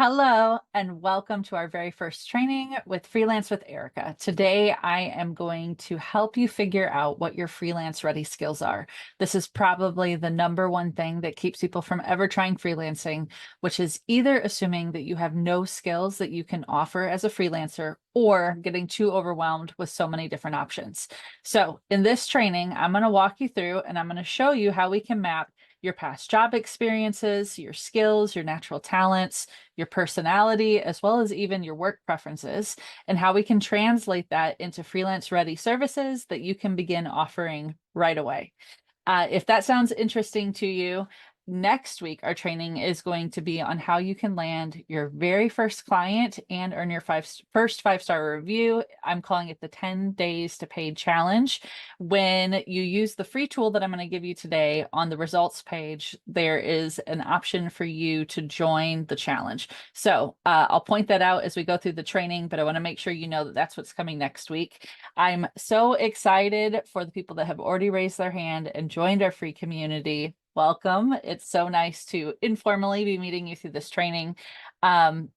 Hello, and welcome to our very first training with Freelance with Erica. Today, I am going to help you figure out what your freelance ready skills are. This is probably the number one thing that keeps people from ever trying freelancing, which is either assuming that you have no skills that you can offer as a freelancer or getting too overwhelmed with so many different options. So in this training, I'm going to walk you through and I'm going to show you how we can map your past job experiences, your skills, your natural talents, your personality, as well as even your work preferences, and how we can translate that into freelance ready services that you can begin offering right away. If that sounds interesting to you, next week our training is going to be on how you can land your very first client and earn your first five-star review. I'm calling it the 10 days to paid challenge. When you use the free tool that I'm going to give you today on the results page, there is an option for you to join the challenge. So I'll point that out as we go through the training, but I want to make sure you know that that's what's coming next week. I'm so excited for the people that have already raised their hand and joined our free community. Welcome. It's so nice to informally be meeting you through this training. And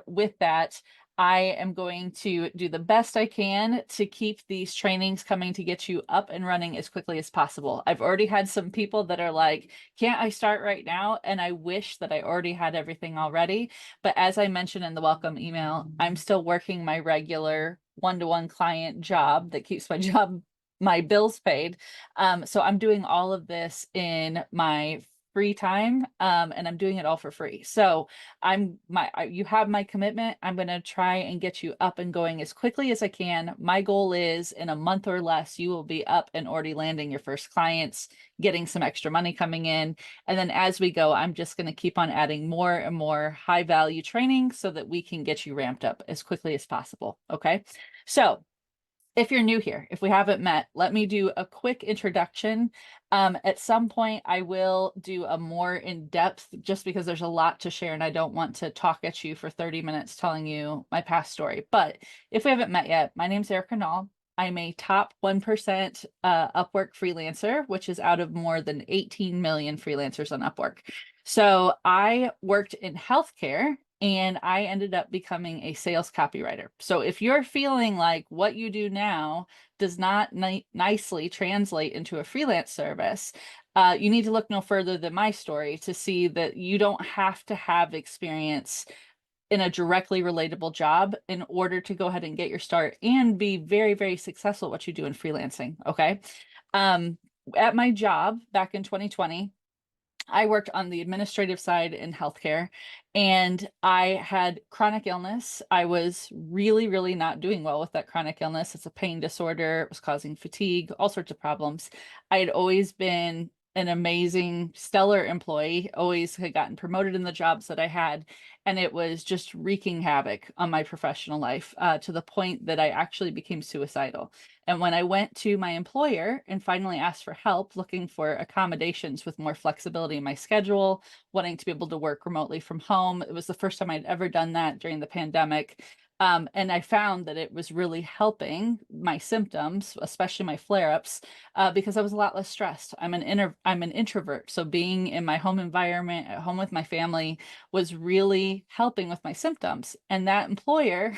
with that, I am going to do the best I can to keep these trainings coming to get you up and running as quickly as possible. I've already had some people that are like, can't I start right now? And I wish that I already had everything already. But as I mentioned in the welcome email, I'm still working my regular one-to-one client job that keeps my bills paid. So I'm doing all of this in my free time, and I'm doing it all for free. So you have my commitment. I'm going to try and get you up and going as quickly as I can. My goal is in a month or less, you will be up and already landing your first clients, getting some extra money coming in. And then as we go, I'm just going to keep on adding more and more high value training so that we can get you ramped up as quickly as possible. Okay. So if you're new here, if we haven't met, let me do a quick introduction. At some point, I will do a more in-depth, just because there's a lot to share and I don't want to talk at you for 30 minutes telling you my past story. But if we haven't met yet, my name's Erica Nall. I'm a top 1% Upwork freelancer, which is out of more than 18 million freelancers on Upwork. So I worked in healthcare and I ended up becoming a sales copywriter. So if you're feeling like what you do now does not nicely translate into a freelance service, you need to look no further than my story to see that you don't have to have experience in a directly relatable job in order to go ahead and get your start and be very, very successful at what you do in freelancing. Okay. At my job back in 2020, I worked on the administrative side in healthcare and I had chronic illness. I was really, really not doing well with that chronic illness. It's a pain disorder. It was causing fatigue, all sorts of problems. I had always been an amazing, stellar employee, always had gotten promoted in the jobs that I had. And it was just wreaking havoc on my professional life to the point that I actually became suicidal. And when I went to my employer and finally asked for help, looking for accommodations with more flexibility in my schedule, wanting to be able to work remotely from home, it was the first time I'd ever done that during the pandemic. And I found that it was really helping my symptoms, especially my flare-ups, because I was a lot less stressed. I'm an introvert, so being in my home environment, at home with my family, was really helping with my symptoms. And that employer,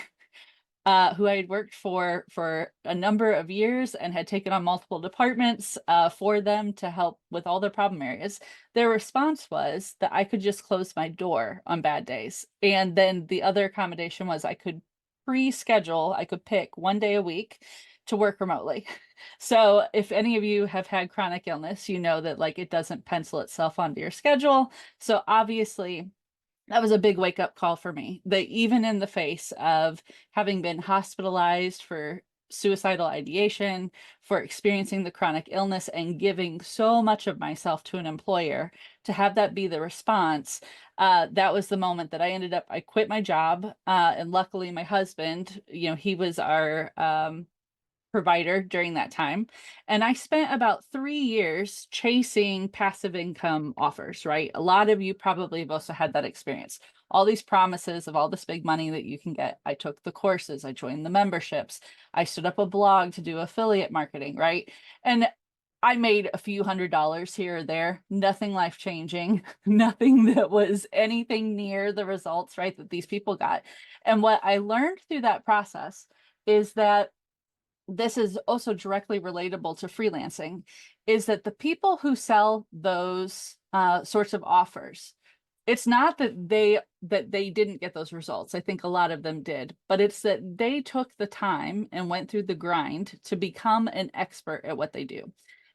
who I had worked for a number of years and had taken on multiple departments for them to help with all their problem areas, their response was that I could just close my door on bad days. And then the other accommodation was I could pre-schedule, I could pick one day a week to work remotely. So if any of you have had chronic illness, you know that like it doesn't pencil itself onto your schedule. So obviously that was a big wake up call for me, that even in the face of having been hospitalized for suicidal ideation, for experiencing the chronic illness and giving so much of myself to an employer, to have that be the response, that was the moment that I quit my job. And luckily my husband, he was our provider during that time. And I spent about 3 years chasing passive income offers, right? A lot of you probably have also had that experience. All these promises of all this big money that you can get. I took the courses, I joined the memberships, I stood up a blog to do affiliate marketing, right? And I made a few $100s here or there, nothing life-changing, nothing that was anything near the results, right, that these people got. And what I learned through that process is that this is also directly relatable to freelancing, is that the people who sell those sorts of offers, it's not that they didn't get those results. I think a lot of them did, but it's that they took the time and went through the grind to become an expert at what they do.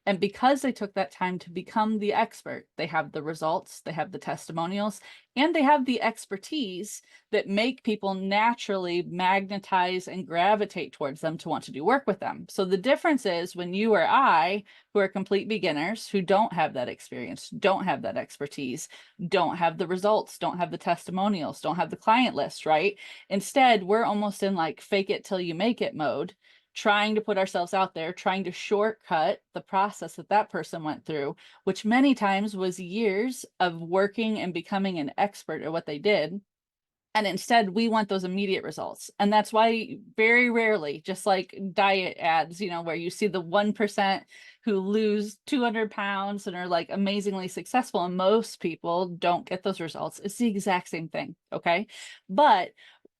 And because they took that time to become the expert, they have the results, they have the testimonials, and they have the expertise that make people naturally magnetize and gravitate towards them to want to do work with them. So the difference is when you or I, who are complete beginners, who don't have that experience, don't have that expertise, don't have the results, don't have the testimonials, don't have the client list, right? Instead, we're almost in like fake it till you make it mode, trying to put ourselves out there, trying to shortcut the process that that person went through, which many times was years of working and becoming an expert at what they did. And instead, we want those immediate results. And that's why very rarely, just like diet ads, you know, where you see the 1% who lose 200 pounds and are like amazingly successful, and most people don't get those results. It's the exact same thing. Okay. But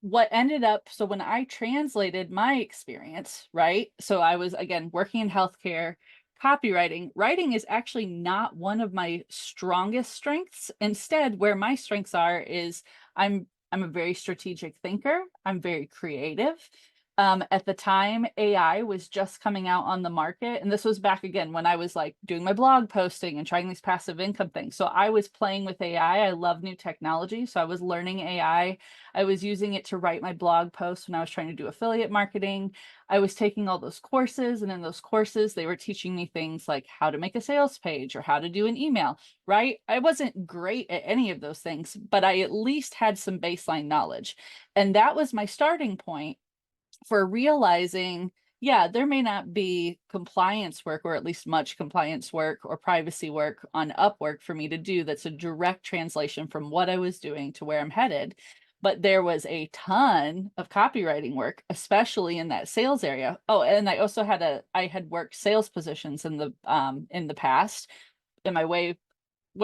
what ended up, so when I translated my experience, right? So I was, again, working in healthcare, copywriting. Writing is actually not one of my strongest strengths. Instead, where my strengths are is I'm a very strategic thinker. I'm very creative. At the time, AI was just coming out on the market. And this was back again when I was like doing my blog posting and trying these passive income things. So I was playing with AI. I love new technology. So I was learning AI. I was using it to write my blog posts when I was trying to do affiliate marketing. I was taking all those courses. And in those courses, they were teaching me things like how to make a sales page or how to do an email, right? I wasn't great at any of those things, but I at least had some baseline knowledge. And that was my starting point for realizing, yeah, there may not be compliance work, or at least much compliance work or privacy work on Upwork for me to do that's a direct translation from what I was doing to where I'm headed. But there was a ton of copywriting work, especially in that sales area. Oh, and I also I had worked sales positions in the past, in my way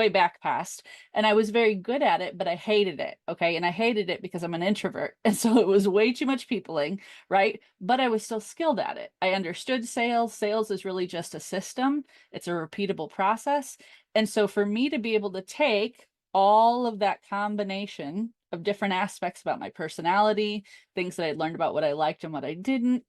back past, and I was very good at it, but I hated it. Okay. And I hated it because I'm an introvert. And so it was way too much peopling, right? But I was still skilled at it. I understood sales. Sales is really just a system, it's a repeatable process. And so for me to be able to take all of that combination of different aspects about my personality, things that I learned about what I liked and what I didn't,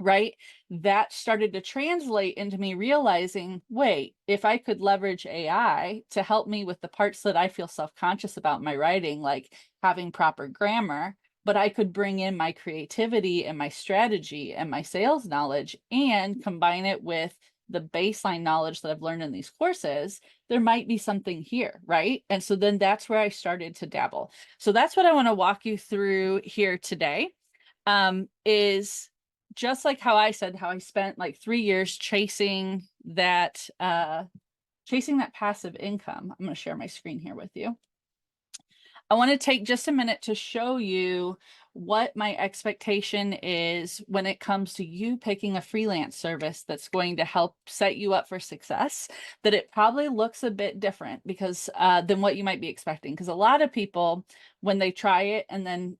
right? That started to translate into me realizing, wait, if I could leverage AI to help me with the parts that I feel self-conscious about in my writing, like having proper grammar, but I could bring in my creativity and my strategy and my sales knowledge and combine it with the baseline knowledge that I've learned in these courses, there might be something here, right? And so then that's where I started to dabble. So that's what I want to walk you through here today, is just like how I said, how I spent like 3 years chasing that passive income. I'm going to share my screen here with you. I want to take just a minute to show you what my expectation is when it comes to you picking a freelance service that's going to help set you up for success, that it probably looks a bit different because than what you might be expecting. Because a lot of people, when they try it and then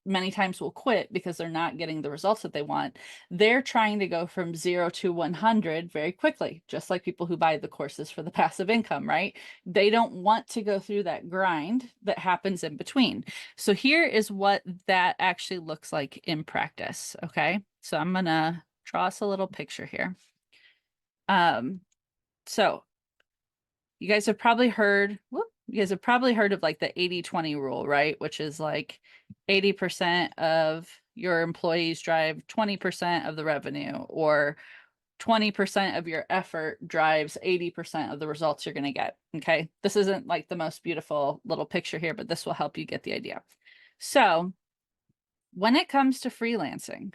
many times will quit because they're not getting the results that they want, they're trying to go from 0 to 100 very quickly, just like people who buy the courses for the passive income, right? They don't want to go through that grind that happens in between. So here is what that actually looks like in practice. Okay. So I'm going to draw us a little picture here. So you guys have probably heard, of like the 80-20 rule, right? Which is like 80% of your employees drive 20% of the revenue, or 20% of your effort drives 80% of the results you're going to get. Okay. This isn't like the most beautiful little picture here, but this will help you get the idea. So when it comes to freelancing,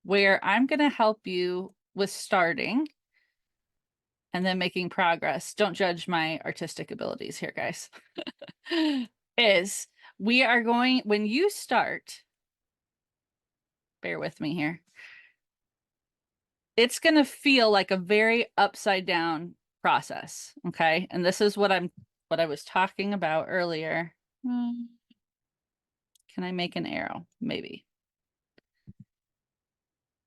where I'm going to help you with starting and then making progress, don't judge my artistic abilities here, guys, is we are going, when you start, bear with me here, it's going to feel like a very upside down process. Okay. And this is what I was talking about earlier. Can I make an arrow? Maybe.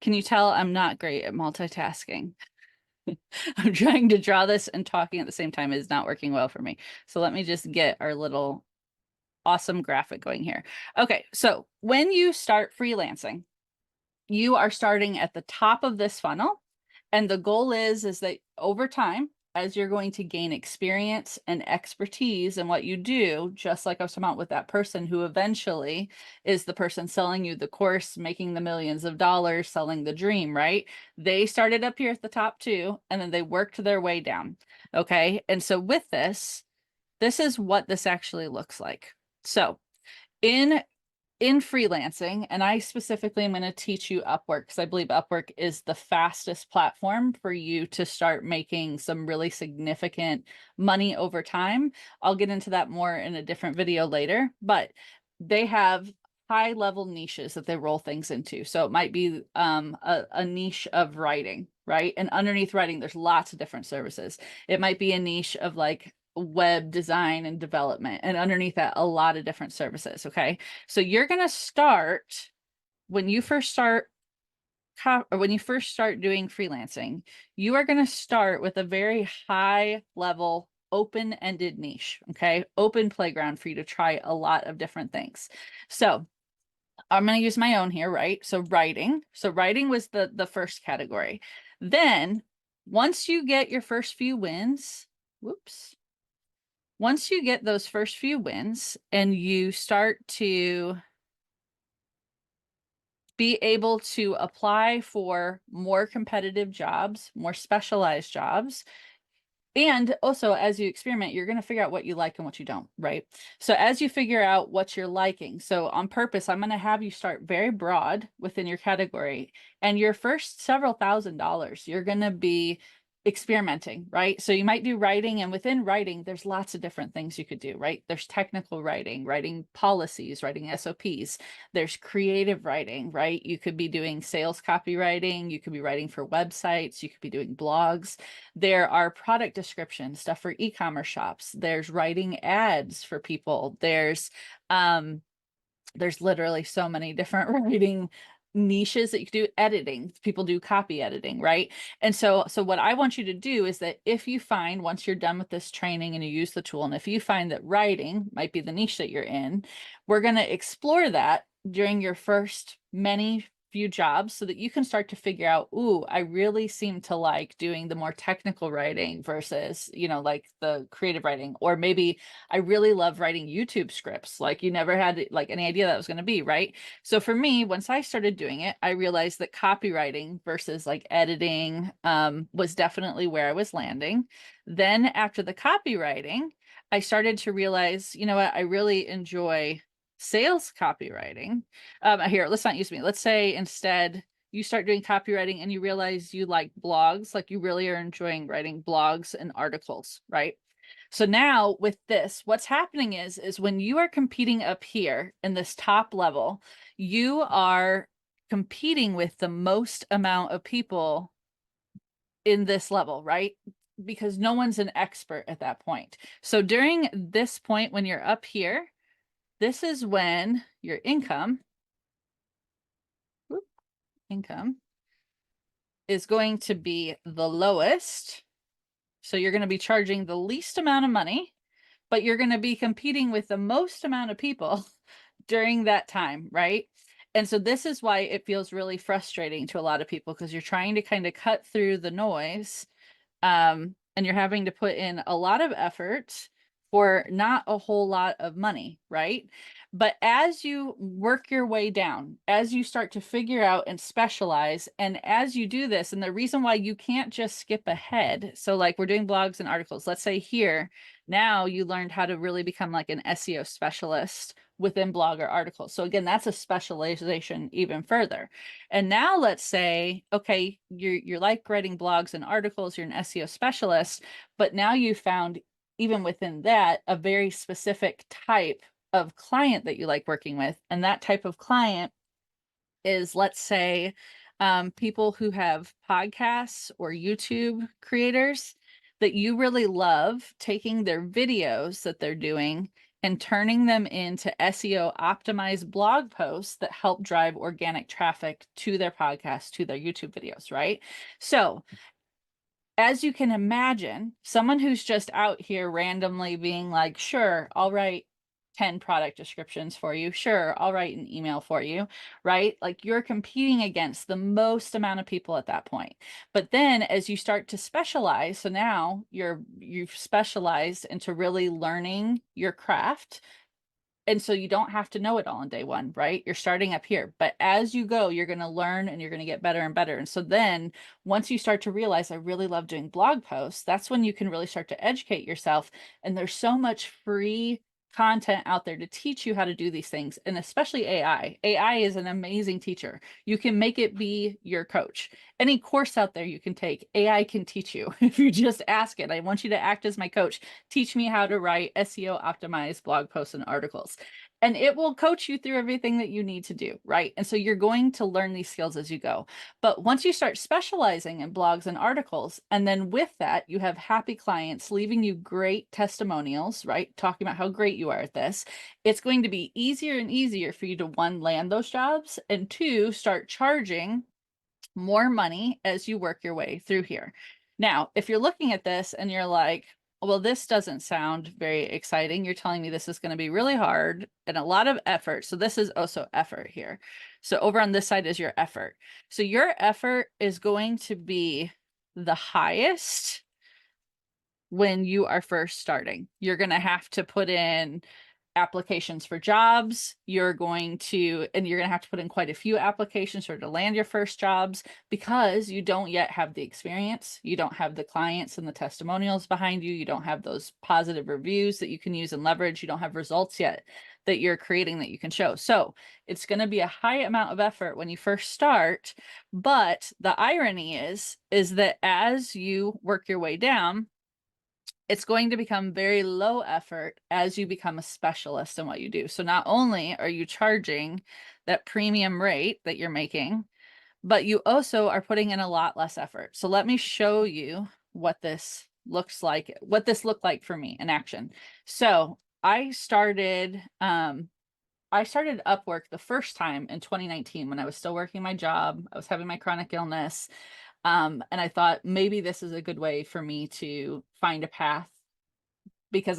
Can you tell I'm not great at multitasking? I'm trying to draw this and talking at the same time is not working well for me. So let me just get our little awesome graphic going here. Okay, so when you start freelancing, you are starting at the top of this funnel. And the goal is that over time, as you're going to gain experience and expertise in what you do, just like I was talking about with that person who eventually is the person selling you the course, making the millions of dollars, selling the dream, right? They started up here at the top too, and then they worked their way down. Okay. And so with this is what this actually looks like. So in freelancing, and I specifically am going to teach you Upwork because I believe Upwork is the fastest platform for you to start making some really significant money over time. I'll get into that more in a different video later, but they have high level niches that they roll things into. So it might be a niche of writing, right? And underneath writing, there's lots of different services. It might be a niche of like web design and development, and underneath that, a lot of different services. Okay. So you're going to start when you first start doing freelancing, you are going to start with a very high level open-ended niche. Okay. Open playground for you to try a lot of different things. So I'm going to use my own here, right? So writing. So writing was the first category. Then once you get your first few wins, once you get those first few wins and you start to be able to apply for more competitive jobs, more specialized jobs, and also, as you experiment, you're going to figure out what you like and what you don't, right? So as you figure out what you're liking, so on purpose, I'm going to have you start very broad within your category. And your first several $1,000s, you're going to be experimenting, right? So you might do writing, and within writing, there's lots of different things you could do, right? There's technical writing, writing policies, writing SOPs. There's creative writing, right? You could be doing sales copywriting. You could be writing for websites. You could be doing blogs. There are product descriptions, stuff for e-commerce shops. There's writing ads for people. There's literally so many different writing niches that you can do. Editing, people do copy editing, right? And so what I want you to do is that if you find, once you're done with this training and you use the tool, and if you find that writing might be the niche that you're in, we're going to explore that during your first many few jobs so that you can start to figure out, ooh, I really seem to like doing the more technical writing versus, like the creative writing. Or maybe I really love writing YouTube scripts. Like you never had like any idea that was going to be, right? So for me, once I started doing it, I realized that copywriting versus like editing was definitely where I was landing. Then after the copywriting, I started to realize, you know what, I really enjoy sales copywriting. Here, let's not use me. Let's say instead you start doing copywriting and you realize you like blogs, like you really are enjoying writing blogs and articles, right? So now with this, what's happening is when you are competing up here in this top level, you are competing with the most amount of people in this level, right? Because no one's an expert at that point. So during this point, when you're up here, this is when your income is going to be the lowest. So you're going to be charging the least amount of money, but you're going to be competing with the most amount of people during that time, right? And so this is why it feels really frustrating to a lot of people, because you're trying to kind of cut through the noise, and you're having to put in a lot of effort for not a whole lot of money, right? But as you work your way down, as you start to figure out and specialize, and as you do this, and the reason why you can't just skip ahead, so like we're doing blogs and articles, let's say here, now you learned how to really become like an SEO specialist within blog or articles. So again, that's a specialization even further. And now let's say, okay, you're like writing blogs and articles, you're an SEO specialist, but now you found even within that a very specific type of client that you like working with. And that type of client is, let's say, people who have podcasts or YouTube creators that you really love, taking their videos that they're doing and turning them into SEO optimized blog posts that help drive organic traffic to their podcast, to their YouTube videos, right? So as you can imagine, someone who's just out here randomly being like, sure, I'll write 10 product descriptions for you. Sure, I'll write an email for you, right? Like you're competing against the most amount of people at that point. But then as you start to specialize, so now you've specialized into really learning your craft, and so you don't have to know it all on day one, right? You're starting up here, but as you go, you're going to learn and you're going to get better and better. And so then once you start to realize I really love doing blog posts, that's when you can really start to educate yourself. And there's so much free content out there to teach you how to do these things. And especially AI. AI is an amazing teacher. You can make it be your coach. Any course out there you can take, AI can teach you. If you just ask it, I want you to act as my coach. Teach me how to write SEO optimized blog posts and articles. And it will coach you through everything that you need to do, right? And so you're going to learn these skills as you go. But once you start specializing in blogs and articles, and then with that, you have happy clients leaving you great testimonials, right? Talking about how great you are at this, it's going to be easier and easier for you to, one, land those jobs, and two, start charging more money as you work your way through here. Now, if you're looking at this and you're like, well, this doesn't sound very exciting. You're telling me this is going to be really hard and a lot of effort. So this is also effort here. So over on this side is your effort. So your effort is going to be the highest when you are first starting. You're going to have to put in applications for jobs. You're going to have to put in quite a few applications to land your first jobs because you don't yet have the experience. You don't have the clients and the testimonials behind you. You don't have those positive reviews that you can use and leverage. You don't have results yet that you're creating that you can show. So it's going to be a high amount of effort when you first start. But the irony is that as you work your way down, it's going to become very low effort as you become a specialist in what you do. So not only are you charging that premium rate that you're making, but you also are putting in a lot less effort. So let me show you what this looks like, what this looked like for me in action. So I started Upwork the first time in 2019 when I was still working my job. I was having my chronic illness. And I thought maybe this is a good way for me to find a path because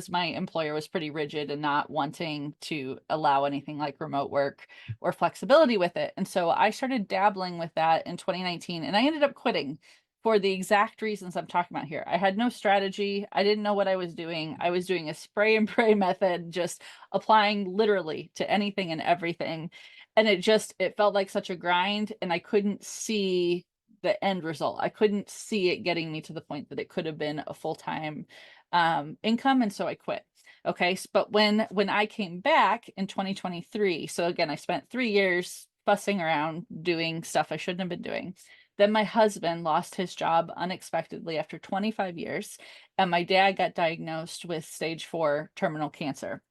my employer was pretty rigid and not wanting to allow anything like remote work or flexibility with it. And so I started dabbling with that in 2019 and I ended up quitting for the exact reasons I'm talking about here. I had no strategy. I didn't know what I was doing. I was doing a spray and pray method, just applying literally to anything and everything. And it felt like such a grind and I couldn't see the end result. I couldn't see it getting me to the point that it could have been a full-time income. And so I quit. Okay. But when I came back in 2023, so again, I spent 3 years fussing around doing stuff I shouldn't have been doing. Then my husband lost his job unexpectedly after 25 years. And my dad got diagnosed with stage 4 terminal cancer.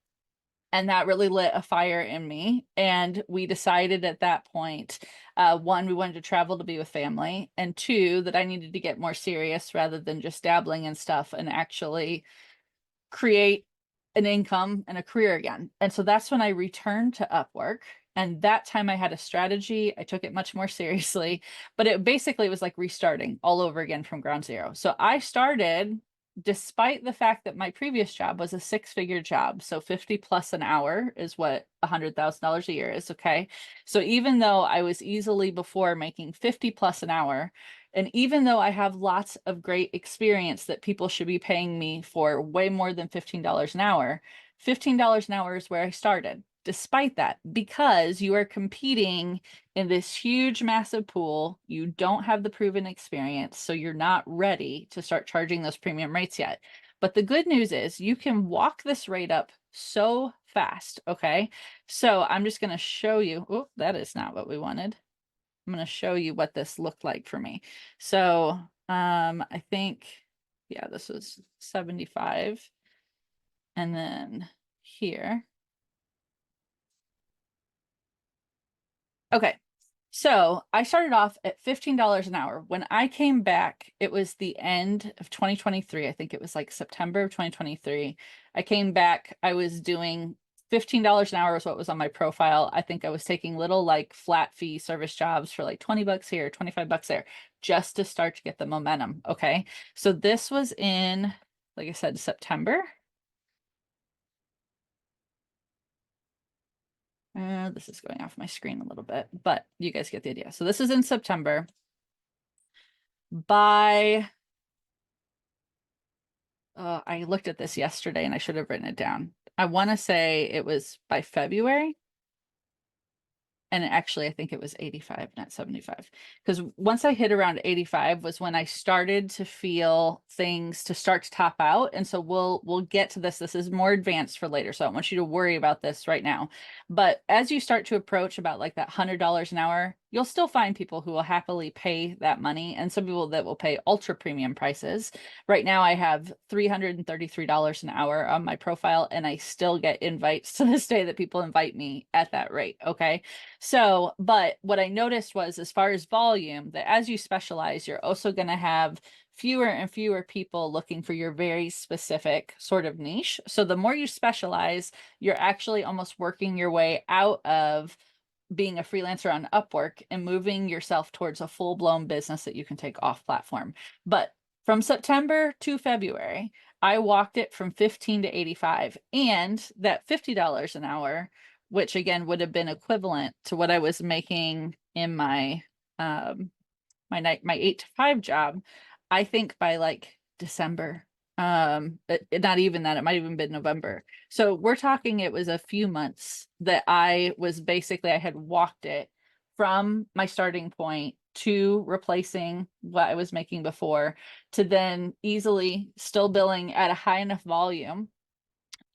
And that really lit a fire in me. And we decided at that point, one, we wanted to travel to be with family, and two, that I needed to get more serious rather than just dabbling in stuff and actually create an income and a career again. And so that's when I returned to Upwork. And that time I had a strategy. I took it much more seriously, but it basically was like restarting all over again from ground zero. So I started despite the fact that my previous job was a 6-figure job. So 50 plus an hour is what $100,000 a year is. Okay. So even though I was easily before making 50 plus an hour, and even though I have lots of great experience that people should be paying me for way more than $15 an hour, $15 an hour is where I started. Despite that, because you are competing in this huge, massive pool, you don't have the proven experience, so you're not ready to start charging those premium rates yet. But the good news is you can walk this rate up so fast, okay? So I'm just going to show you. Oh, that is not what we wanted. I'm going to show you what this looked like for me. So I think, yeah, this was 75. And then here. Okay. So I started off at $15 an hour. When I came back, it was the end of 2023. I think it was like September of 2023. I came back, I was doing $15 an hour was what was on my profile. I think I was taking little like flat fee service jobs for like 20 bucks here, 25 bucks there, just to start to get the momentum. Okay. So this was in, like I said, September. This is going off my screen a little bit, but you guys get the idea. So this is in September. By I looked at this yesterday and I should have written it down. I want to say it was by February. And actually, I think it was 85, not 75. Because once I hit around 85 was when I started to feel things to start to top out. And so we'll get to this. This is more advanced for later. So I don't want you to worry about this right now. But as you start to approach about like that $100 an hour, you'll still find people who will happily pay that money and some people that will pay ultra premium prices. Right now, I have $333 an hour on my profile, and I still get invites to this day that people invite me at that rate. Okay. So, but what I noticed was as far as volume, that as you specialize, you're also going to have fewer and fewer people looking for your very specific sort of niche. So the more you specialize, you're actually almost working your way out of being a freelancer on Upwork and moving yourself towards a full-blown business that you can take off platform. But from September to February, I walked it from 15 to 85, and that $50 an hour, which again would have been equivalent to what I was making in my my 8 to 5 job. I think by like December, not even that, it might even been November. So we're talking it was a few months that I was basically, I had walked it from my starting point to replacing what I was making before, to then easily still billing at a high enough volume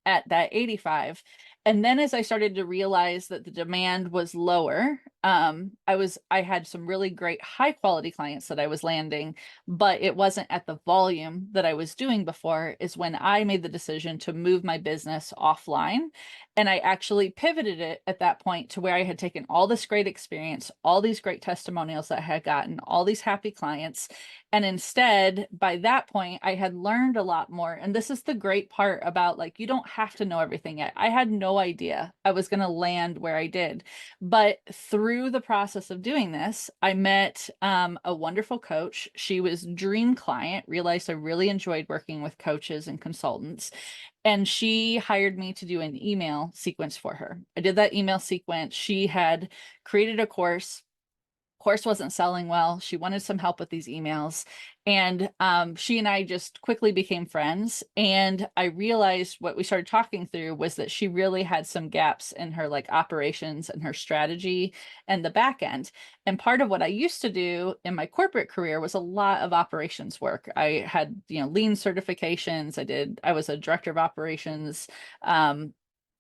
at that 85. And then as I started to realize that the demand was lower, I had some really great high quality clients that I was landing, but it wasn't at the volume that I was doing before, is when I made the decision to move my business offline. And I actually pivoted it at that point to where I had taken all this great experience, all these great testimonials that I had gotten, all these happy clients. And instead, by that point, I had learned a lot more. And this is the great part about like, you don't have to know everything yet. I had no idea I was going to land where I did. But through the process of doing this, I met a wonderful coach. She was dream client, realized I really enjoyed working with coaches and consultants. And she hired me to do an email sequence for her. I did that email sequence. She had created a course wasn't selling well. She wanted some help with these emails. And she and I just quickly became friends. And I realized what we started talking through was that she really had some gaps in her like operations and her strategy and the back end. And part of what I used to do in my corporate career was a lot of operations work. I had, lean certifications. I was a director of operations.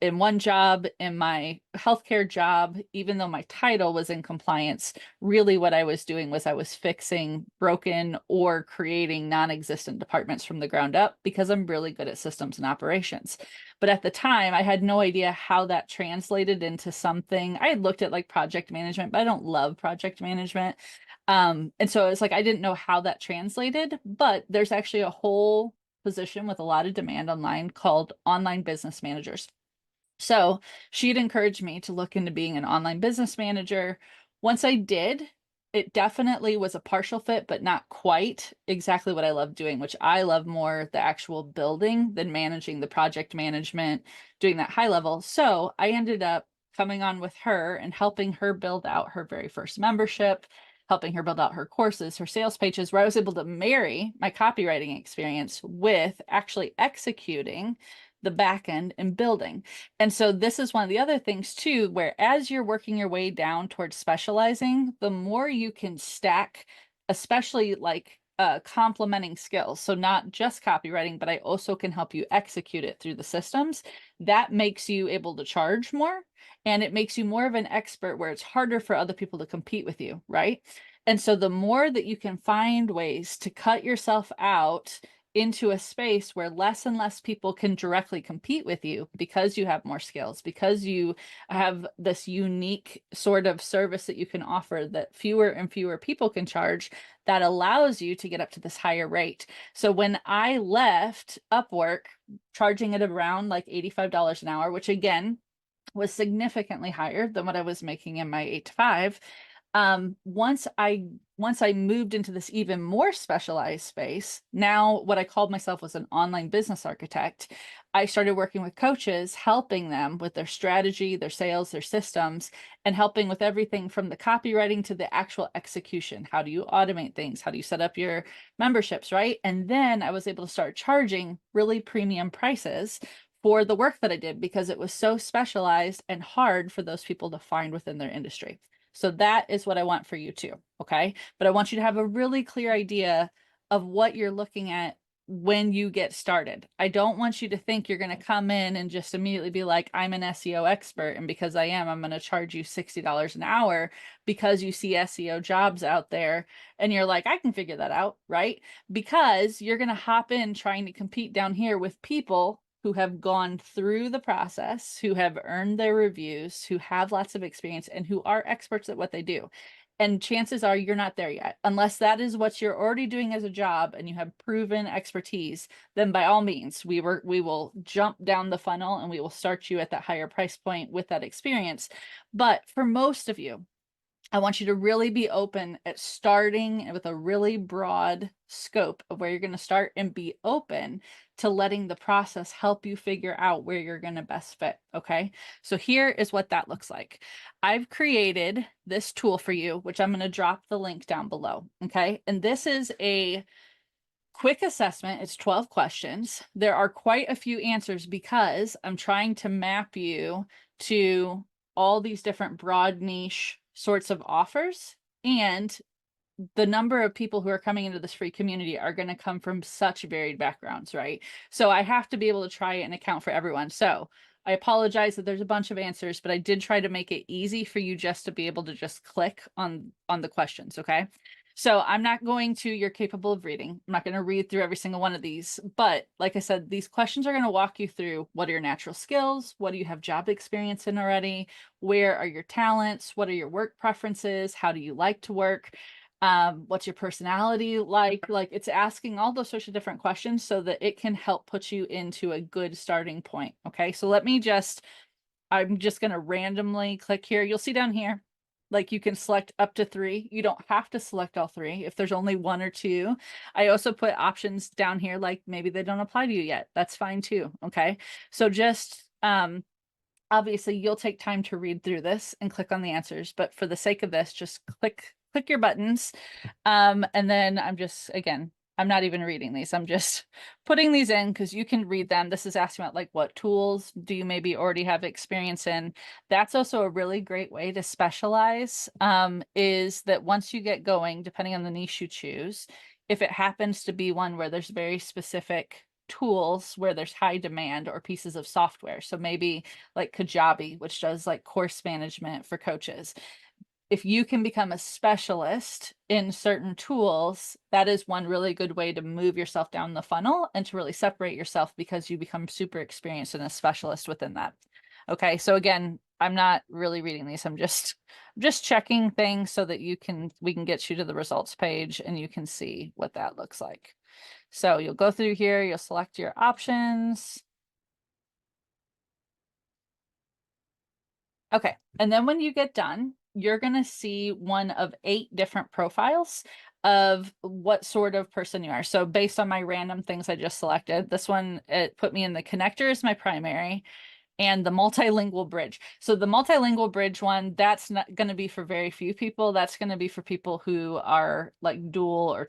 In one job, in my healthcare job, even though my title was in compliance, really what I was doing was I was fixing broken or creating non-existent departments from the ground up because I'm really good at systems and operations. But at the time, I had no idea how that translated into something. I had looked at like project management, but I don't love project management. And so it's like I didn't know how that translated, but there's actually a whole position with a lot of demand online called online business managers. So she'd encouraged me to look into being an online business manager. Once I did, it definitely was a partial fit, but not quite exactly what I love doing, which I love more the actual building than managing the project management, doing that high level. So I ended up coming on with her and helping her build out her very first membership, helping her build out her courses, her sales pages, where I was able to marry my copywriting experience with actually executing the back end and building. And so this is one of the other things too, where as you're working your way down towards specializing, the more you can stack, especially like complementing skills. So not just copywriting, but I also can help you execute it through the systems. That makes you able to charge more, and it makes you more of an expert where it's harder for other people to compete with you, right? And so the more that you can find ways to cut yourself out into a space where less and less people can directly compete with you because you have more skills, because you have this unique sort of service that you can offer that fewer and fewer people can charge, that allows you to get up to this higher rate. So when I left Upwork, charging at around like $85 an hour, which again was significantly higher than what I was making in my 8 to 5. Once I moved into this even more specialized space, now what I called myself was an online business architect. I started working with coaches, helping them with their strategy, their sales, their systems, and helping with everything from the copywriting to the actual execution. How do you automate things? How do you set up your memberships, right? And then I was able to start charging really premium prices for the work that I did because it was so specialized and hard for those people to find within their industry. So that is what I want for you too, okay? But I want you to have a really clear idea of what you're looking at when you get started. I don't want you to think you're going to come in and just immediately be like, I'm an SEO expert, and because I am, I'm going to charge you $60 an hour because you see SEO jobs out there and you're like, I can figure that out, right? Because you're going to hop in trying to compete down here with people who have gone through the process, who have earned their reviews, who have lots of experience, and who are experts at what they do. And chances are you're not there yet. Unless that is what you're already doing as a job and you have proven expertise, then by all means, we will jump down the funnel and we will start you at that higher price point with that experience. But for most of you, I want you to really be open at starting with a really broad scope of where you're going to start, and be open to letting the process help you figure out where you're going to best fit. Okay. So here is what that looks like. I've created this tool for you, which I'm going to drop the link down below. Okay. And this is a quick assessment. It's 12 questions. There are quite a few answers because I'm trying to map you to all these different broad niche sorts of offers, and the number of people who are coming into this free community are going to come from such varied backgrounds, right? So I have to be able to try and account for everyone. So I apologize that there's a bunch of answers, but I did try to make it easy for you just to be able to just click on the questions, okay? So I'm not going to, you're capable of reading. I'm not going to read through every single one of these, but like I said, these questions are going to walk you through what are your natural skills? What do you have job experience in already? Where are your talents? What are your work preferences? How do you like to work? What's your personality like? Like, it's asking all those sorts of different questions so that it can help put you into a good starting point. Okay, so I'm just going to randomly click here. You'll see down here, like, you can select up to 3. You don't have to select all 3 if there's only 1 or 2. I also put options down here, like maybe they don't apply to you yet. That's fine too. Okay, so just obviously you'll take time to read through this and click on the answers, but for the sake of this, just click your buttons. And then I'm not even reading these. I'm just putting these in because you can read them. This is asking about like, what tools do you maybe already have experience in? That's also a really great way to specialize, is that once you get going, depending on the niche you choose, if it happens to be one where there's very specific tools where there's high demand, or pieces of software. So maybe like Kajabi, which does like course management for coaches. If you can become a specialist in certain tools, that is one really good way to move yourself down the funnel and to really separate yourself, because you become super experienced and a specialist within that. Okay, so again, I'm not really reading these. I'm just checking things so that we can get you to the results page and you can see what that looks like. So you'll go through here, you'll select your options. Okay, and then when you get done, you're going to see one of 8 different profiles of what sort of person you are. So based on my random things I just selected, this one, it put me in the connector as my primary, and the multilingual bridge. So the multilingual bridge one, that's not going to be for very few people. That's going to be for people who are like dual or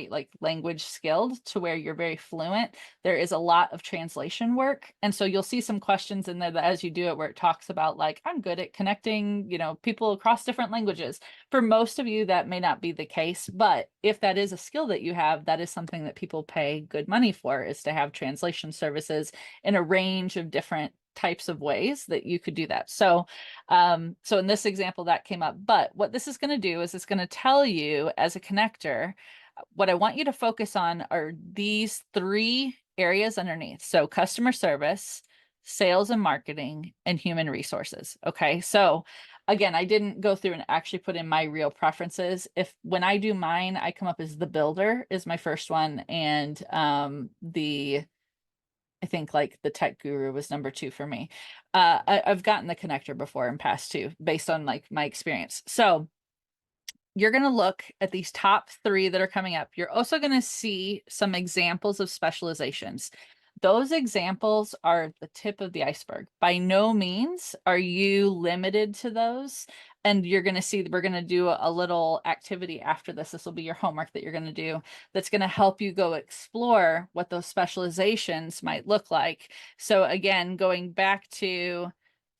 like language skilled, to where you're very fluent. There is a lot of translation work. And so you'll see some questions in there that as you do it, where it talks about like, I'm good at connecting, people across different languages. For most of you, that may not be the case, but if that is a skill that you have, that is something that people pay good money for, is to have translation services in a range of different types of ways that you could do that. So in this example that came up, but what this is going to do is it's going to tell you as a connector What I want you to focus on are these three areas underneath. So customer service, sales and marketing, and human resources. Okay. So again, I didn't go through and actually put in my real preferences. If when I do mine, I come up as the builder is my first one. And I think like the tech guru was number 2 for me. I've gotten the connector before in past too, based on like my experience. So you're going to look at these top 3 that are coming up. You're also going to see some examples of specializations. Those examples are the tip of the iceberg. By no means are you limited to those. And you're going to see that we're going to do a little activity after this. This will be your homework that you're going to do that's going to help you go explore what those specializations might look like. So again, going back to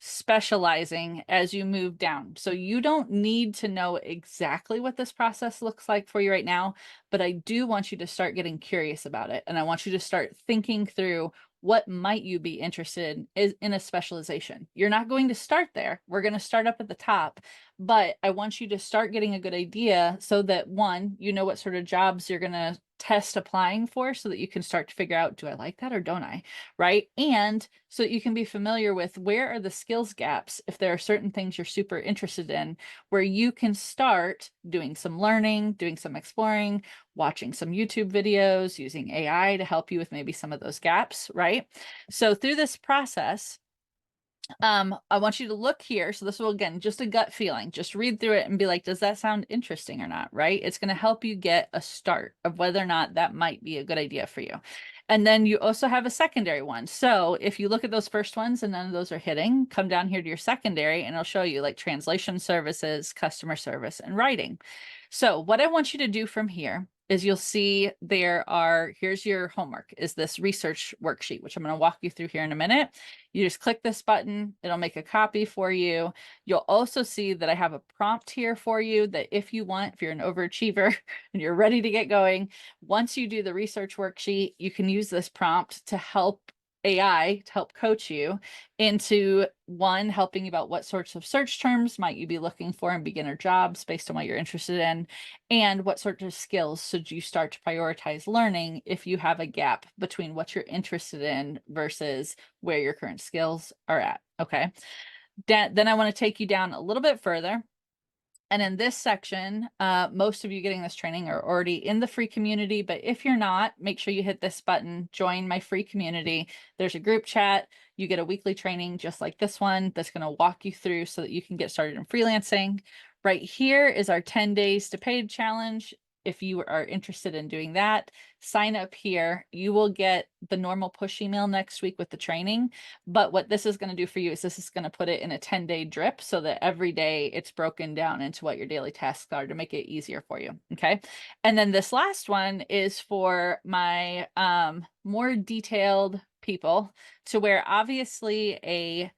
specializing as you move down. So you don't need to know exactly what this process looks like for you right now, but I do want you to start getting curious about it. And I want you to start thinking through what might you be interested in a specialization. You're not going to start there. We're going to start up at the top, but I want you to start getting a good idea so that one, you know what sort of jobs you're going to test applying for so that you can start to figure out, do I like that or don't I? Right. And so that you can be familiar with where are the skills gaps if there are certain things you're super interested in, where you can start doing some learning, doing some exploring, watching some YouTube videos, using AI to help you with maybe some of those gaps, right? So through this process, I want you to look here. So this will, again, just a gut feeling, just read through it and be like, does that sound interesting or not, right? It's going to help you get a start of whether or not that might be a good idea for you. And then you also have a secondary one. So if you look at those first ones and none of those are hitting, come down here to your secondary and it'll show you like translation services, customer service, and writing. So what I want you to do from here is you'll see here's your homework, is this research worksheet, which I'm going to walk you through here in a minute. You just click this button, it'll make a copy for you. You'll also see that I have a prompt here for you that if you want, if you're an overachiever and you're ready to get going, once you do the research worksheet, you can use this prompt to help AI to help coach you into one, helping you about what sorts of search terms might you be looking for in beginner jobs based on what you're interested in, and what sorts of skills should you start to prioritize learning if you have a gap between what you're interested in versus where your current skills are at. Okay. Then I want to take you down a little bit further. And in this section, most of you getting this training are already in the free community, but if you're not, make sure you hit this button, join my free community. There's a group chat. You get a weekly training just like this one that's going to walk you through so that you can get started in freelancing. Right here is our 10 days to paid challenge. If you are interested in doing that, sign up here. You will get the normal push email next week with the training. But what this is going to do for you is this is going to put it in a 10-day drip so that every day it's broken down into what your daily tasks are to make it easier for you. Okay. And then this last one is for my more detailed people, to where obviously a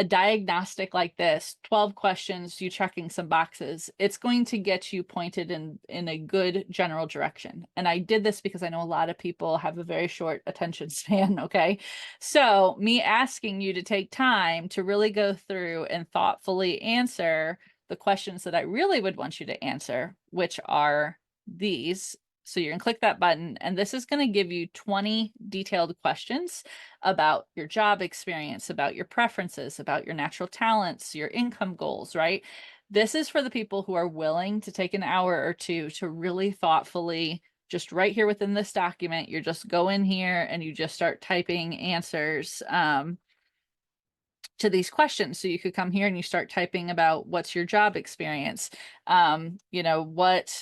diagnostic like this, 12 questions, you checking some boxes, it's going to get you pointed in a good general direction. And I did this because I know a lot of people have a very short attention span, okay? So me asking you to take time to really go through and thoughtfully answer the questions that I really would want you to answer, which are these. So you're going to click that button, and this is going to give you 20 detailed questions about your job experience, about your preferences, about your natural talents, your income goals, right? This is for the people who are willing to take an hour or two to really thoughtfully, just right here within this document, you just go in here and you just start typing answers to these questions. So you could come here and you start typing about what's your job experience, you know, what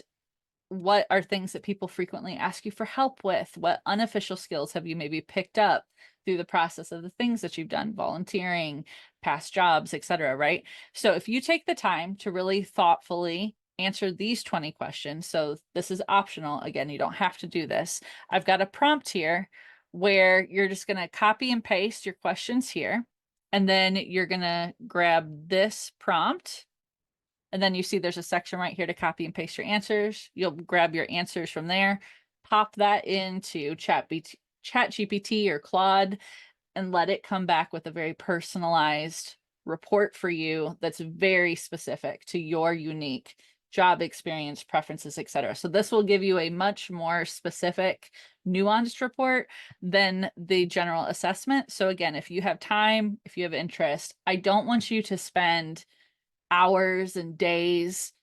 are things that people frequently ask you for help with? What unofficial skills have you maybe picked up through the process of the things that you've done, volunteering, past jobs, etc., right? So if you take the time to really thoughtfully answer these 20 questions, so this is optional. Again, you don't have to do this. I've got a prompt here where you're just going to copy and paste your questions here, and then you're going to grab this prompt. And then you see there's a section right here to copy and paste your answers. You'll grab your answers from there, pop that into ChatGPT or Claude, and let it come back with a very personalized report for you that's very specific to your unique job experience, preferences, etc. So this will give you a much more specific, nuanced report than the general assessment. So again, if you have time, if you have interest, I don't want you to spend hours and days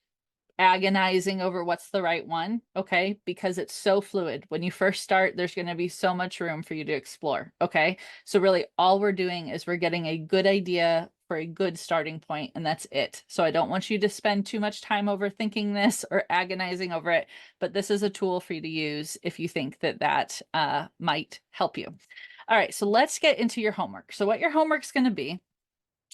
agonizing over what's the right one, okay? Because it's so fluid. When you first start, there's going to be so much room for you to explore, okay? So really all we're doing is we're getting a good idea for a good starting point, and that's it. So I don't want you to spend too much time overthinking this or agonizing over it, but this is a tool for you to use if you think that that might help you. All right, so let's get into your homework. So what your homework's going to be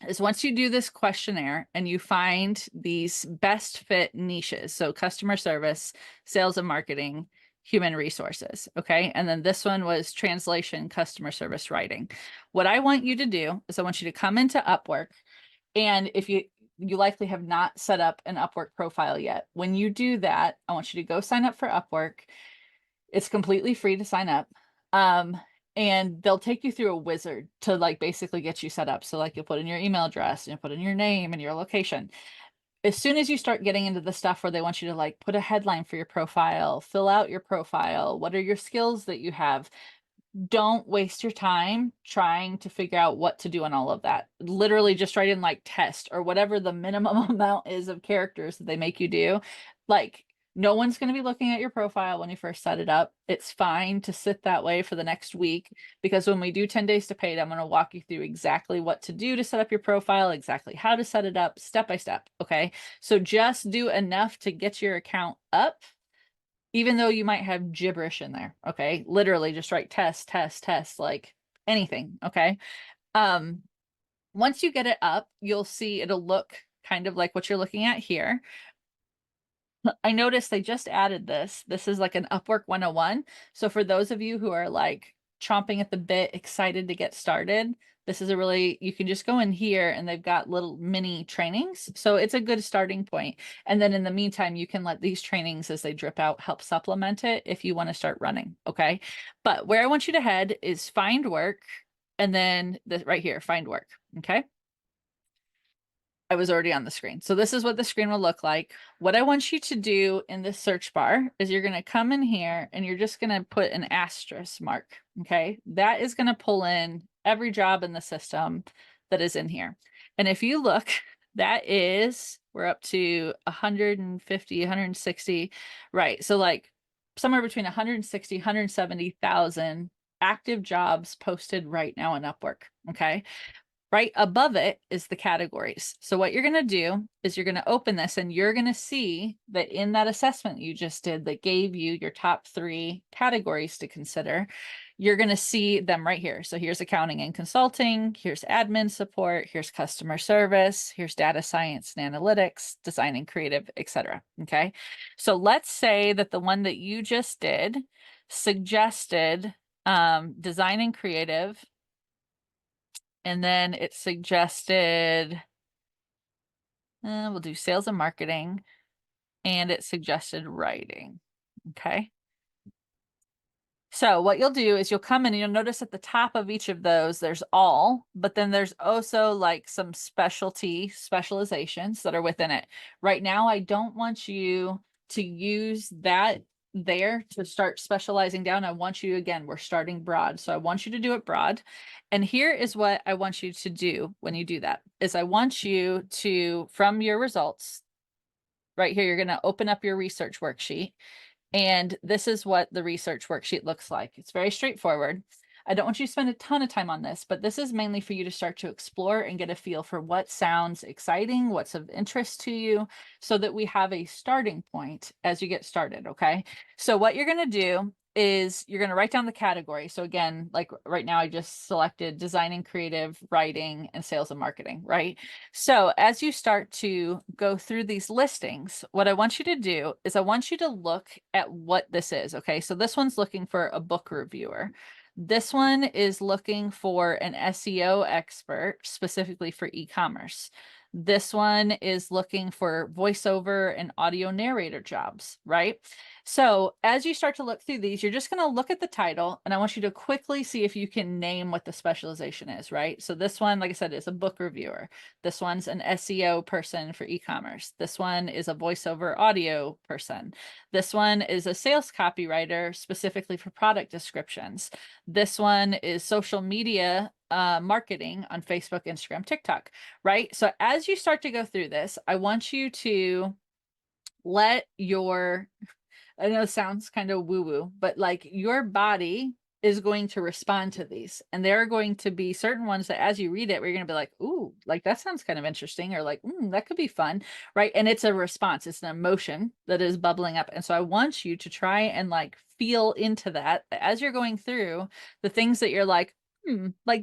is once you do this questionnaire and you find these best fit niches, so customer service, sales and marketing, human resources, okay? And then this one was translation, customer service writing. What I want you to do is I want you to come into Upwork, and if you likely have not set up an Upwork profile yet, when you do that, I want you to go sign up for Upwork. It's completely free to sign up. And they'll take you through a wizard to like basically get you set up. So like you'll put in your email address and you put in your name and your location. As soon as you start getting into the stuff where they want you to like put a headline for your profile, fill out your profile, what are your skills that you have, don't waste your time trying to figure out what to do on all of that. Literally just write in like test or whatever the minimum amount is of characters that they make you do. Like no one's going to be looking at your profile when you first set it up. It's fine to sit that way for the next week, because when we do 10 days to paid, I'm going to walk you through exactly what to do to set up your profile, exactly how to set it up step by step. Okay. So just do enough to get your account up, even though you might have gibberish in there. Okay. Literally just write test, test, test, like anything. Okay. Once you get it up, you'll see it'll look kind of like what you're looking at here. I noticed they just added this. This is like an Upwork 101. So for those of you who are like chomping at the bit, excited to get started, this is a really, you can just go in here and they've got little mini trainings. So it's a good starting point. And then in the meantime, you can let these trainings as they drip out help supplement it if you want to start running. Okay. But where I want you to head is find work. And then right here, find work. Okay. I was already on the screen. So this is what the screen will look like. What I want you to do in this search bar is you're going to come in here and you're just going to put an asterisk mark. Okay. That is going to pull in every job in the system that is in here. And if you look, that is, we're up to 150, 160, right? So like somewhere between 160, 170,000 active jobs posted right now in Upwork. Okay. Right above it is the categories. So what you're going to do is you're going to open this and you're going to see that in that assessment you just did that gave you your top 3 categories to consider, you're going to see them right here. So here's accounting and consulting, here's admin support, here's customer service, here's data science and analytics, design and creative, etc. Okay. So let's say that the one that you just did suggested design and creative, and then it suggested, we'll do sales and marketing, and it suggested writing. Okay. So what you'll do is you'll come in and you'll notice at the top of each of those, there's all, but then there's also like some specializations that are within it. Right now, I don't want you to use that there to start specializing down. I want you, again, we're starting broad. So I want you to do it broad. And here is what I want you to do when you do that is I want you to, from your results, right here, you're going to open up your research worksheet. And this is what the research worksheet looks like. It's very straightforward. I don't want you to spend a ton of time on this, but this is mainly for you to start to explore and get a feel for what sounds exciting, what's of interest to you, so that we have a starting point as you get started, okay? So what you're going to do is you're going to write down the category. So again, like right now, I just selected design and creative, writing, and sales and marketing, right? So as you start to go through these listings, what I want you to do is I want you to look at what this is, okay? So this one's looking for a book reviewer. This one is looking for an SEO expert specifically for e-commerce. This one is looking for voiceover and audio narrator jobs, right? So as you start to look through these, you're just going to look at the title, and I want you to quickly see if you can name what the specialization is, right? So this one, like I said, is a book reviewer. This one's an SEO person for e-commerce. This one is a voiceover audio person. This one is a sales copywriter specifically for product descriptions. This one is social media marketing on Facebook, Instagram, TikTok, right? So as you start to go through this, I want you to let your, I know it sounds kind of woo-woo, but like your body is going to respond to these. And there are going to be certain ones that as you read it, where you're going to be like, ooh, like that sounds kind of interesting, or like, that could be fun, right? And it's a response, it's an emotion that is bubbling up. And so I want you to try and like feel into that as you're going through the things that you're like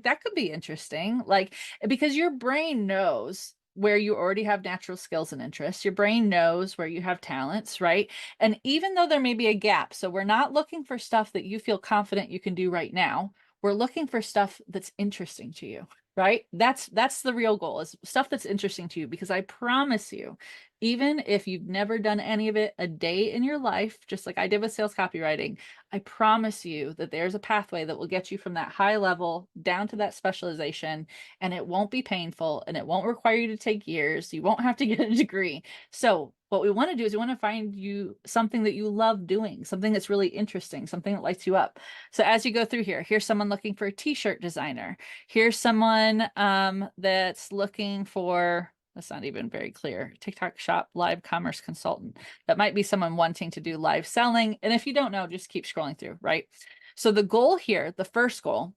that could be interesting. Like, because your brain knows where you already have natural skills and interests. Your brain knows where you have talents, right? And even though there may be a gap, so we're not looking for stuff that you feel confident you can do right now. We're looking for stuff that's interesting to you, right? That's the real goal, is stuff that's interesting to you, because I promise you, even if you've never done any of it a day in your life, just like I did with sales copywriting, I promise you that there's a pathway that will get you from that high level down to that specialization, and it won't be painful, and it won't require you to take years. You won't have to get a degree. So what we want to do is we want to find you something that you love doing, something that's really interesting, something that lights you up. So as you go through here, here's someone looking for a t-shirt designer. Here's someone that's looking for, that's not even very clear, TikTok shop live commerce consultant. That might be someone wanting to do live selling. And if you don't know, just keep scrolling through, right? So the goal here, the first goal,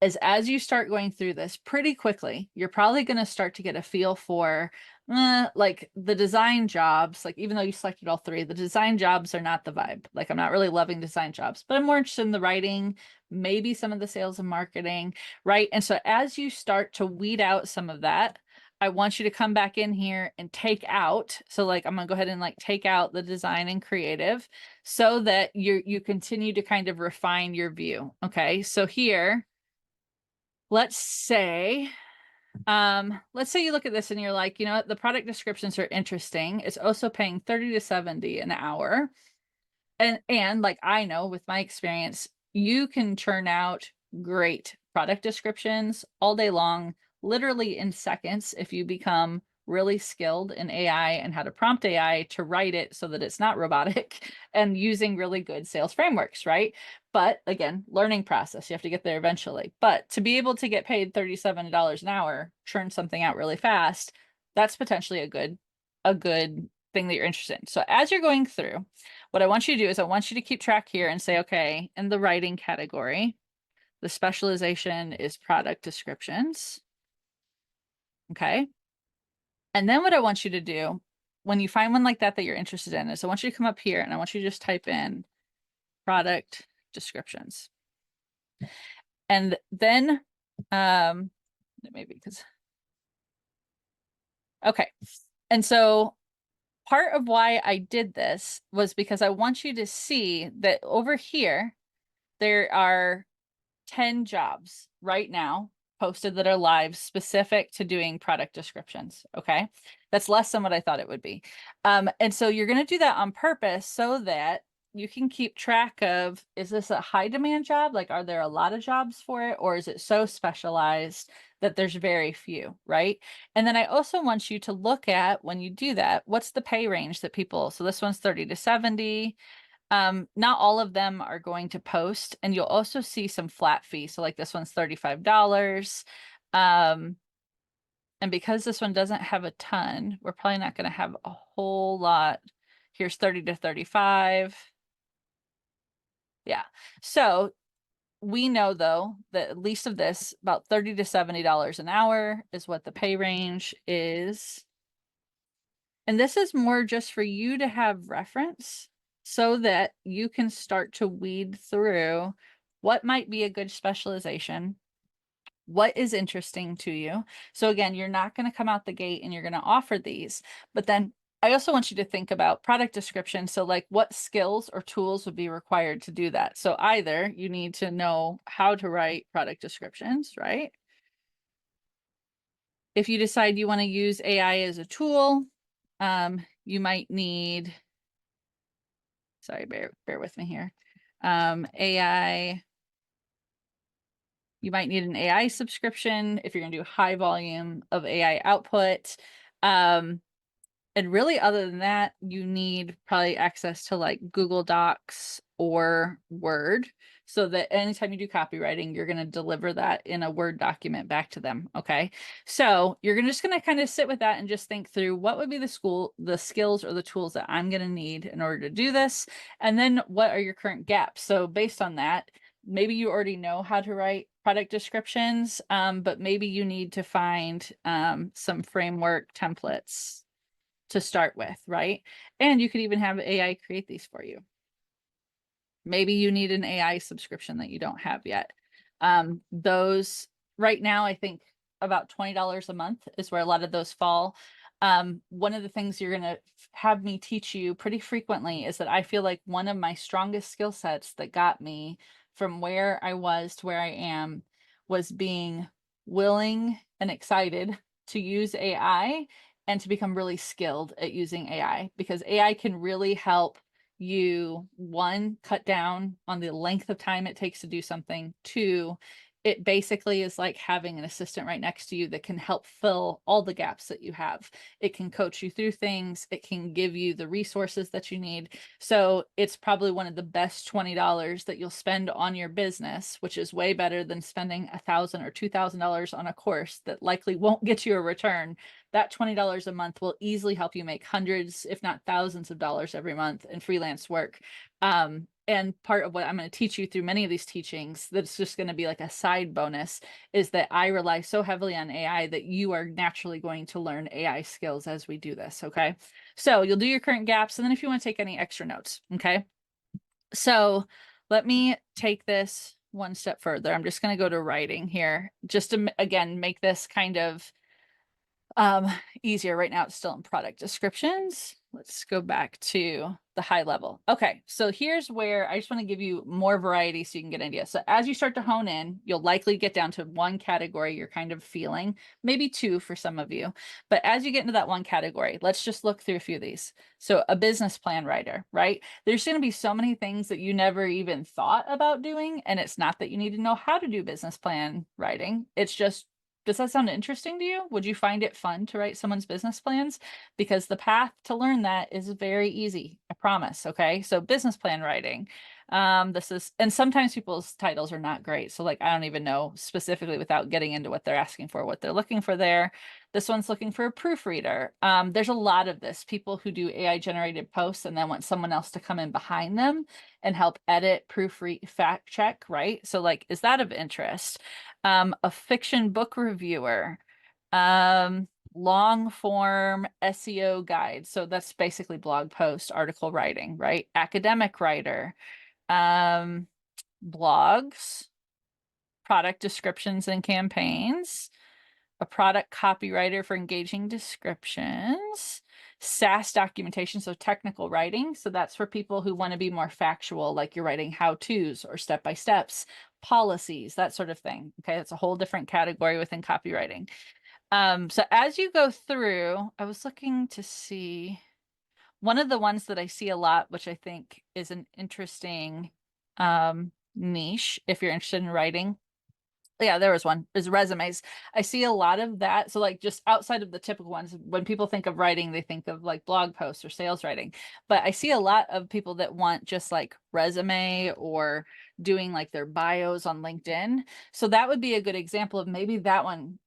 is as you start going through this pretty quickly, you're probably going to start to get a feel for like the design jobs. Like, even though you selected all three, the design jobs are not the vibe. Like, I'm not really loving design jobs, but I'm more interested in the writing, maybe some of the sales and marketing, right? And so as you start to weed out some of that, I want you to come back in here and take out. So like, I'm gonna go ahead and like take out the design and creative so that you continue to kind of refine your view. Okay, so here, let's say you look at this and you're like, you know what, the product descriptions are interesting. It's also paying 30 to 70 an hour. And like, I know with my experience, you can churn out great product descriptions all day long, literally in seconds, if you become really skilled in AI and how to prompt AI to write it so that it's not robotic and using really good sales frameworks, right? But again, learning process, you have to get there eventually. But to be able to get paid $37 an hour, churn something out really fast, that's potentially a good thing that you're interested in. So as you're going through, what I want you to do is I want you to keep track here and say, okay, in the writing category, the specialization is product descriptions. Okay. And then what I want you to do when you find one like that you're interested in is I want you to come up here and I want you to just type in product descriptions. And then maybe because, okay. And so part of why I did this was because I want you to see that over here, there are 10 jobs right now posted that are live specific to doing product descriptions. Okay. That's less than what I thought it would be. And so you're going to do that on purpose so that you can keep track of, is this a high demand job? Like, are there a lot of jobs for it? Or is it so specialized that there's very few, right? And then I also want you to look at, when you do that, what's the pay range that people, so this one's 30 to 70. Not all of them are going to post, and you'll also see some flat fees. So like this one's $35. And because this one doesn't have a ton, we're probably not going to have a whole lot. Here's 30 to 35. Yeah. So we know though that at least of this, about $30 to $70 an hour is what the pay range is. And this is more just for you to have reference so that you can start to weed through what might be a good specialization, what is interesting to you. So again, you're not going to come out the gate and you're going to offer these, but then I also want you to think about product description. So like, what skills or tools would be required to do that? So either you need to know how to write product descriptions, right? If you decide you want to use AI as a tool, you might need, sorry, bear with me here. AI, you might need an AI subscription if you're going to do high volume of AI output. And really, other than that, you need probably access to like Google Docs or Word, so that anytime you do copywriting, you're going to deliver that in a Word document back to them. Okay. So you're just going to kind of sit with that and just think through what would be the skills or the tools that I'm going to need in order to do this. And then what are your current gaps? So based on that, maybe you already know how to write product descriptions, but maybe you need to find some framework templates to start with, right? And you could even have AI create these for you. Maybe you need an AI subscription that you don't have yet. Those right now, I think about $20 a month is where a lot of those fall. One of the things you're going to have me teach you pretty frequently is that I feel like one of my strongest skill sets that got me from where I was to where I am was being willing and excited to use AI and to become really skilled at using AI, because AI can really help you, one, cut down on the length of time it takes to do something. Two, it basically is like having an assistant right next to you that can help fill all the gaps that you have. It can coach you through things. It can give you the resources that you need. So it's probably one of the best $20 that you'll spend on your business, which is way better than spending $1,000 or $2,000 on a course that likely won't get you a return. That $20 a month will easily help you make hundreds, if not thousands of dollars every month in freelance work. And part of what I'm going to teach you through many of these teachings, that's just going to be like a side bonus, is that I rely so heavily on AI that you are naturally going to learn AI skills as we do this. Okay. So you'll do your current gaps. And then if you want to take any extra notes. Okay. So let me take this one step further. I'm just going to go to writing here, just to, again, make this kind of easier. Right now it's still in product descriptions. Let's go back to the high level. Okay, so here's where I just want to give you more variety so you can get an idea. So as you start to hone in, you'll likely get down to one category you're kind of feeling, maybe two for some of you. But as you get into that one category, let's just look through a few of these. So a business plan writer, right? There's going to be so many things that you never even thought about doing. And it's not that you need to know how to do business plan writing. It's just, does that sound interesting to you? Would you find it fun to write someone's business plans? Because the path to learn that is very easy, I promise. Okay. So business plan writing. This is, and sometimes people's titles are not great. So like, I don't even know specifically without getting into what they're asking for, what they're looking for there. This one's looking for a proofreader. There's a lot of this, people who do AI generated posts and then want someone else to come in behind them and help edit, proofread, fact check, right? So like, is that of interest? A fiction book reviewer, long form SEO guide. So that's basically blog post, article writing, right? Academic writer, blogs, product descriptions and campaigns, a product copywriter for engaging descriptions, SaaS documentation, so technical writing. So that's for people who want to be more factual, like you're writing how-tos or step-by-steps, policies, that sort of thing. Okay, that's a whole different category within copywriting. So as you go through, I was looking to see one of the ones that I see a lot, which I think is an interesting niche if you're interested in writing. Yeah, there was one, is resumes. I see a lot of that. So like just outside of the typical ones, when people think of writing, they think of like blog posts or sales writing. But I see a lot of people that want just like resume or doing like their bios on LinkedIn. So that would be a good example of maybe that one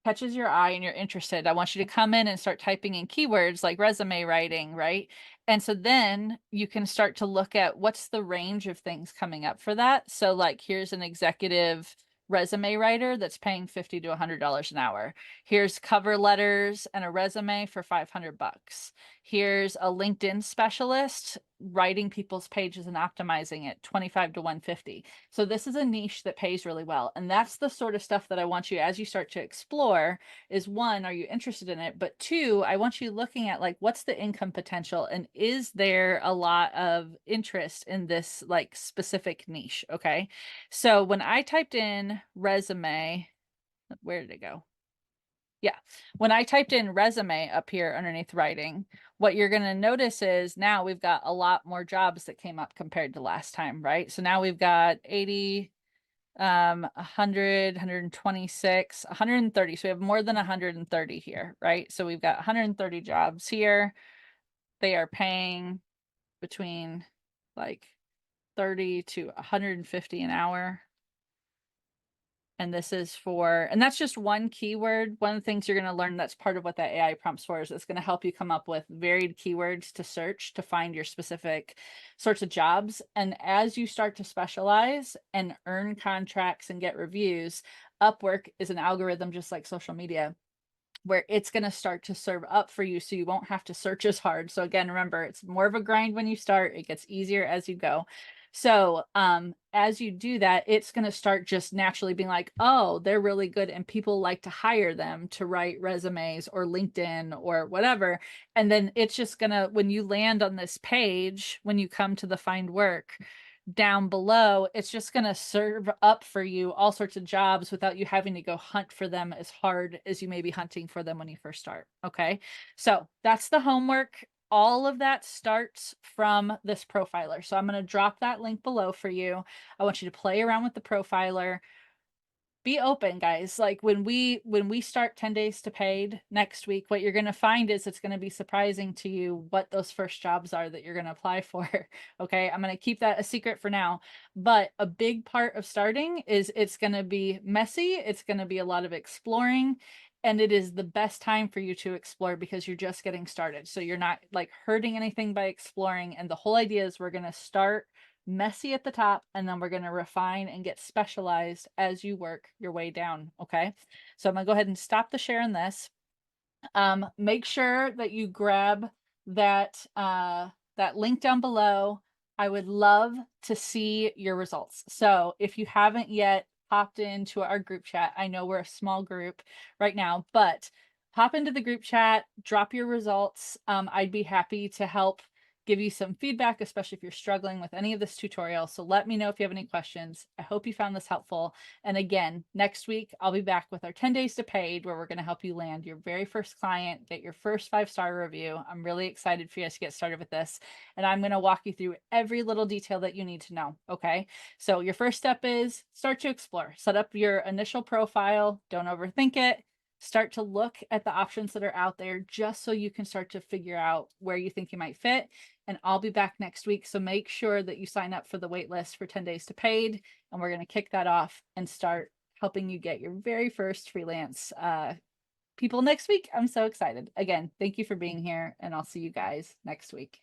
catches your eye and you're interested. I want you to come in and start typing in keywords like resume writing, right? And so then you can start to look at what's the range of things coming up for that. So like here's an executive resume writer that's paying $50 to $100 an hour. Here's cover letters and a resume for $500. Here's a LinkedIn specialist writing people's pages and optimizing it, 25 to 150. So this is a niche that pays really well. And that's the sort of stuff that I want you, as you start to explore, is one, are you interested in it? But two, I want you looking at like, what's the income potential? And is there a lot of interest in this like specific niche? Okay. So when I typed in resume, where did it go? Yeah. When I typed in resume up here underneath writing, what you're going to notice is now we've got a lot more jobs that came up compared to last time, right? So now we've got 80, 100, 126, 130. So we have more than 130 here, right? So we've got 130 jobs here. They are paying between like 30 to 150 an hour. And this is for, and that's just one keyword. One of the things you're going to learn that's part of what that AI prompts for is it's going to help you come up with varied keywords to search to find your specific sorts of jobs. And as you start to specialize and earn contracts and get reviews, Upwork is an algorithm just like social media where it's going to start to serve up for you so you won't have to search as hard. So again, remember, it's more of a grind when you start. It gets easier as you go. So as you do that, it's going to start just naturally being like, oh, they're really good and people like to hire them to write resumes or LinkedIn or whatever. And then it's just going to, when you land on this page, when you come to the find work, down below, it's just going to serve up for you all sorts of jobs without you having to go hunt for them as hard as you may be hunting for them when you first start. Okay. So that's the homework. All of that starts from this profiler. So I'm going to drop that link below for you. I want you to play around with the profiler. Be open, guys. Like when we start 10 days to paid next week, what you're going to find is it's going to be surprising to you what those first jobs are that you're going to apply for. Okay, I'm going to keep that a secret for now, but a big part of starting is it's going to be messy, it's going to be a lot of exploring, and it is the best time for you to explore because you're just getting started. So you're not like hurting anything by exploring, and the whole idea is we're going to start messy at the top, and then we're going to refine and get specialized as you work your way down. Okay. So I'm going to go ahead and stop the share on this. Make sure that you grab that, that link down below. I would love to see your results. So if you haven't yet popped into our group chat, I know we're a small group right now, but hop into the group chat, drop your results. I'd be happy to help give you some feedback, especially if you're struggling with any of this tutorial. So let me know if you have any questions. I hope you found this helpful. And again, next week, I'll be back with our 10 days to paid, where we're going to help you land your very first client, get your first 5-star review. I'm really excited for you guys to get started with this. And I'm going to walk you through every little detail that you need to know. Okay. So your first step is start to explore, set up your initial profile. Don't overthink it. Start to look at the options that are out there just so you can start to figure out where you think you might fit. And I'll be back next week. So make sure that you sign up for the wait list for 10 days to paid. And we're going to kick that off and start helping you get your very first freelance people next week. I'm so excited. Again, thank you for being here, and I'll see you guys next week.